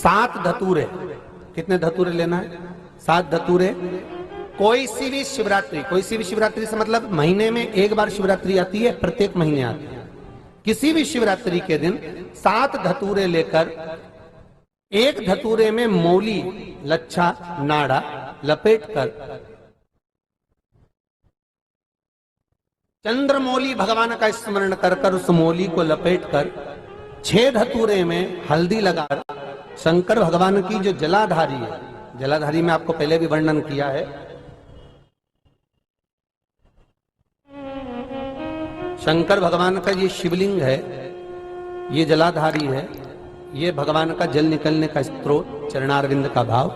7 धतूरे, कितने धतूरे लेना है? 7 धतूरे। कोई सी भी शिवरात्रि से मतलब महीने में एक बार शिवरात्रि आती है, प्रत्येक महीने आती है। किसी भी शिवरात्रि के दिन 7 धतूरे लेकर एक धतूरे में मौली, लच्छा, नाड़ा लपेटकर चंद्रमौली भगवान का स्मरण कर उस मौली को लपेटकर 6 धतूरे में हल्दी लगाकर शंकर भगवान की जो जलाधारी है, जलाधारी में आपको पहले भी वर्णन किया है, शंकर भगवान का ये शिवलिंग है, ये जलाधारी है, ये भगवान का जल निकलने का स्रोत, चरणारविंद का भाव।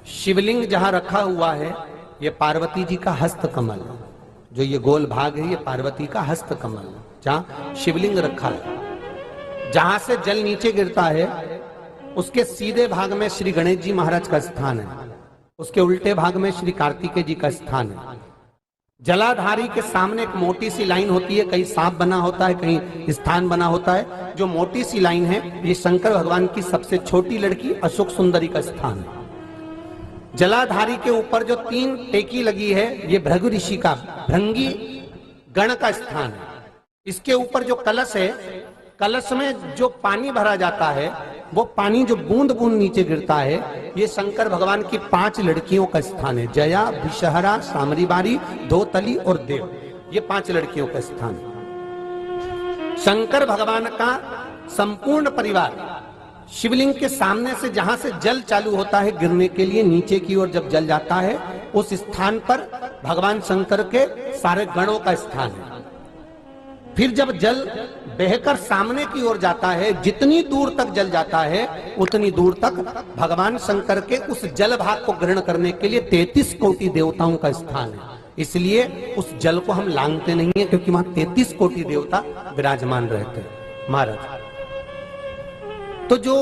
शिवलिंग जहां रखा हुआ है ये पार्वती जी का हस्त कमल, जो ये गोल भाग है ये पार्वती का हस्त कमल, जहां शिवलिंग रखा है। जहां से जल नीचे गिरता है उसके सीधे भाग में श्री गणेश जी महाराज का स्थान है, उसके उल्टे भाग में श्री कार्तिकेय जी का स्थान है। जलाधारी के सामने एक मोटी सी लाइन होती है, कहीं सांप बना होता है, कहीं स्थान बना होता है। जो मोटी सी लाइन है ये शंकर भगवान की सबसे छोटी लड़की अशोक सुंदरी का स्थान है। जलाधारी के ऊपर जो 3 टेकी लगी है ये भृगु ऋषि का, भृंगी गण का स्थान है। इसके ऊपर जो कलश है, कलश में जो पानी भरा जाता है वो पानी जो बूंद बूंद नीचे गिरता है ये शंकर भगवान की 5 लड़कियों का स्थान है। जया, विषहरा, सामरीबारी, धोतली और देव, ये 5 लड़कियों का स्थान है। शंकर भगवान का संपूर्ण परिवार शिवलिंग के सामने से जहां से जल चालू होता है गिरने के लिए नीचे की ओर जब जल जाता है उस स्थान पर भगवान शंकर के सारे गणों का स्थान है। फिर जब जल बहकर सामने की ओर जाता है, जितनी दूर तक जल जाता है उतनी दूर तक भगवान शंकर के उस जल भाग को ग्रहण करने के लिए 33 कोटि देवताओं का स्थान है। इसलिए उस जल को हम लांघते नहीं है, क्योंकि वहां 33 कोटि देवता विराजमान रहते हैं महाराज। तो जो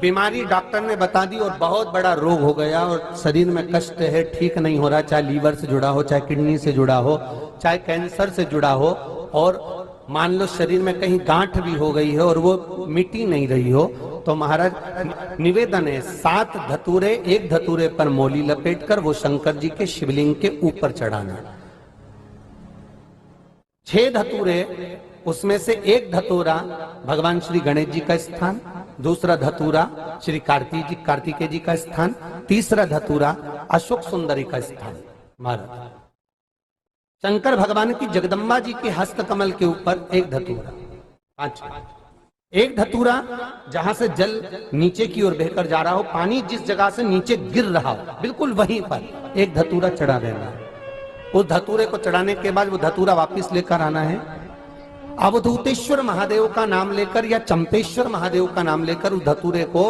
बीमारी डॉक्टर ने बता दी और बहुत बड़ा रोग हो गया और शरीर में कष्ट है, ठीक नहीं हो रहा, चाहे लीवर से जुड़ा हो, चाहे किडनी से जुड़ा हो, चाहे कैंसर से जुड़ा हो, और मान लो शरीर में कहीं गांठ भी हो गई है और वो मिटी नहीं रही हो, तो महाराज निवेदन है 7 धतूरे, एक धतूरे पर मौली लपेटकर वो शंकर जी के शिवलिंग के ऊपर चढ़ाना। 6 धतूरे, उसमें से एक धतूरा भगवान श्री गणेश जी का स्थान, दूसरा धतूरा श्री कार्तिकेय जी का स्थान, तीसरा धतूरा अशोक सुंदरी का स्थान। महाराज शंकर भगवान की जगदम्बा जी के हस्त कमल के ऊपर एक धतूरा, 5, एक धतूरा जहां से जल नीचे की ओर बहकर जा रहा हो, पानी जिस जगह से नीचे गिर रहा हो बिल्कुल वहीं पर एक धतूरा चढ़ा देना है। उस धतूरे को चढ़ाने के बाद वो धतूरा वापस लेकर आना है। अवधूतेश्वर महादेव का नाम लेकर या चंपेश्वर महादेव का नाम लेकर उस धतूरे को,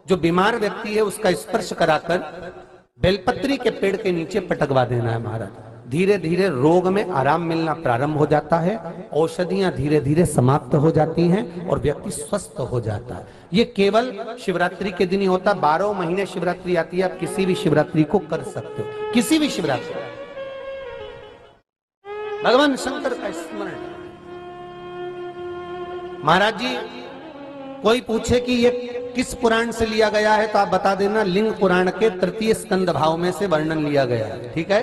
जो बीमार व्यक्ति है उसका स्पर्श कराकर बेलपत्री के पेड़ के नीचे पटकवा देना है महाराज। धीरे धीरे रोग में आराम मिलना प्रारंभ हो जाता है, औषधियां धीरे धीरे समाप्त हो जाती हैं और व्यक्ति स्वस्थ हो जाता है। ये केवल शिवरात्रि के दिन ही होता, 12 महीने शिवरात्रि आती है, आप किसी भी शिवरात्रि को कर सकते हो, किसी भी शिवरात्रि भगवान शंकर का स्मरण। महाराज जी कोई पूछे कि ये किस पुराण से लिया गया है तो आप बता देना, लिंग पुराण के 3 स्कंद भाव में से वर्णन लिया गया है। ठीक है,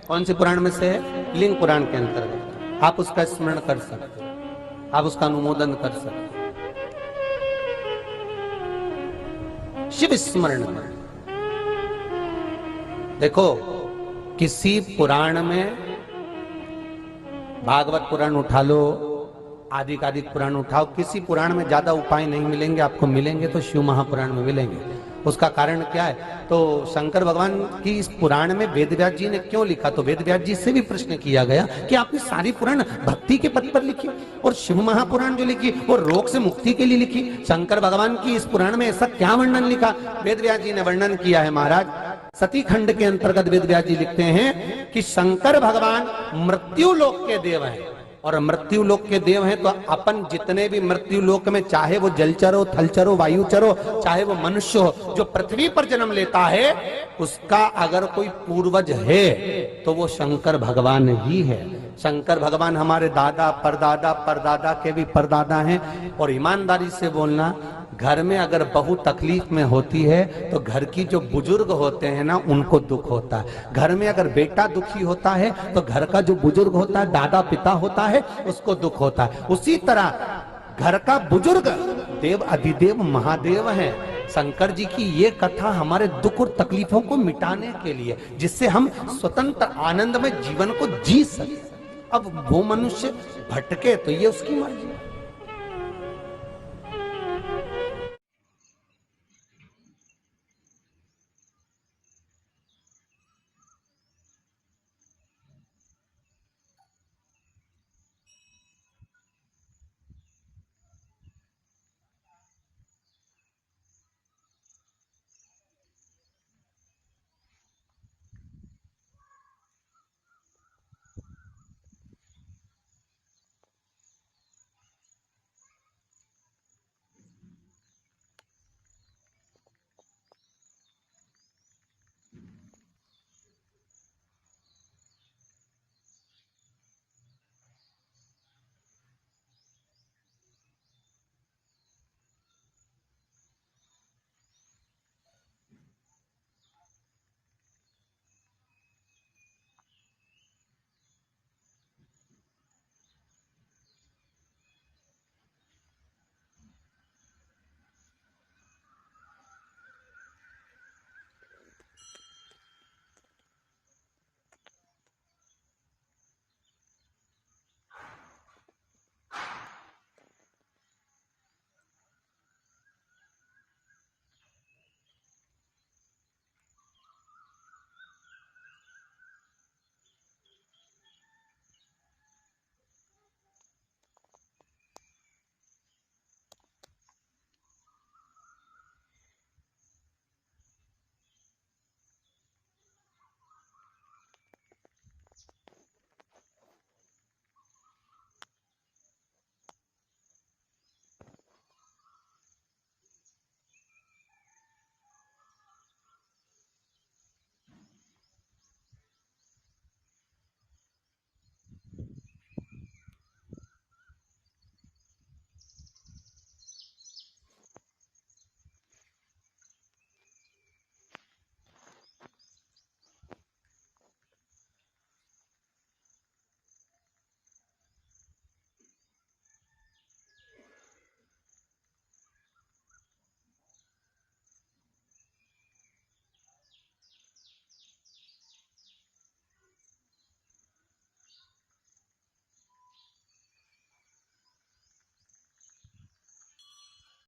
कौन से पुराण में से है? लिंग पुराण के अंतर्गत। आप उसका स्मरण कर सकते हो, आप उसका अनुमोदन कर सकते हो। शिव स्मरण देखो, किसी पुराण में भागवत पुराण उठा लो, आदिकादिक पुराण उठाओ, किसी पुराण में ज्यादा उपाय नहीं मिलेंगे आपको, मिलेंगे तो शिव महापुराण में मिलेंगे। उसका कारण क्या है? तो शंकर भगवान की इस पुराण में वेदव्यास जी ने क्यों लिखा? तो वेदव्यास जी से भी प्रश्न किया गया कि आपने सारी पुराण भक्ति के पद पर लिखी और शिव महापुराण जो लिखी वो रोग से मुक्ति के लिए लिखी, शंकर भगवान की इस पुराण में ऐसा क्या वर्णन लिखा? वेदव्यास जी ने वर्णन किया है महाराज। सती खंड के अंतर्गत वेदव्यास जी लिखते हैं कि शंकर भगवान मृत्यु लोक के देव हैं, और मृत्यु लोक के देव हैं तो अपन जितने भी मृत्यु लोक में, चाहे वो जलचर हो, थलचर हो, वायुचर हो, चाहे वो मनुष्य हो, जो पृथ्वी पर जन्म लेता है उसका अगर कोई पूर्वज है तो वो शंकर भगवान ही है। शंकर भगवान हमारे दादा, परदादा, परदादा के भी परदादा हैं। और ईमानदारी से बोलना, घर में अगर बहू तकलीफ में होती है तो घर की जो बुजुर्ग होते हैं ना उनको दुख होता है। घर में अगर बेटा दुखी होता है तो घर का जो बुजुर्ग होता है, दादा पिता होता है, उसको दुख होता है। उसी तरह घर का बुजुर्ग देव अधिदेव महादेव हैं। शंकर जी की ये कथा हमारे दुख और तकलीफों को मिटाने के लिए, जिससे हम स्वतंत्र आनंद में जीवन को जी सके। अब वो मनुष्य भटके तो ये उसकी मर्जी।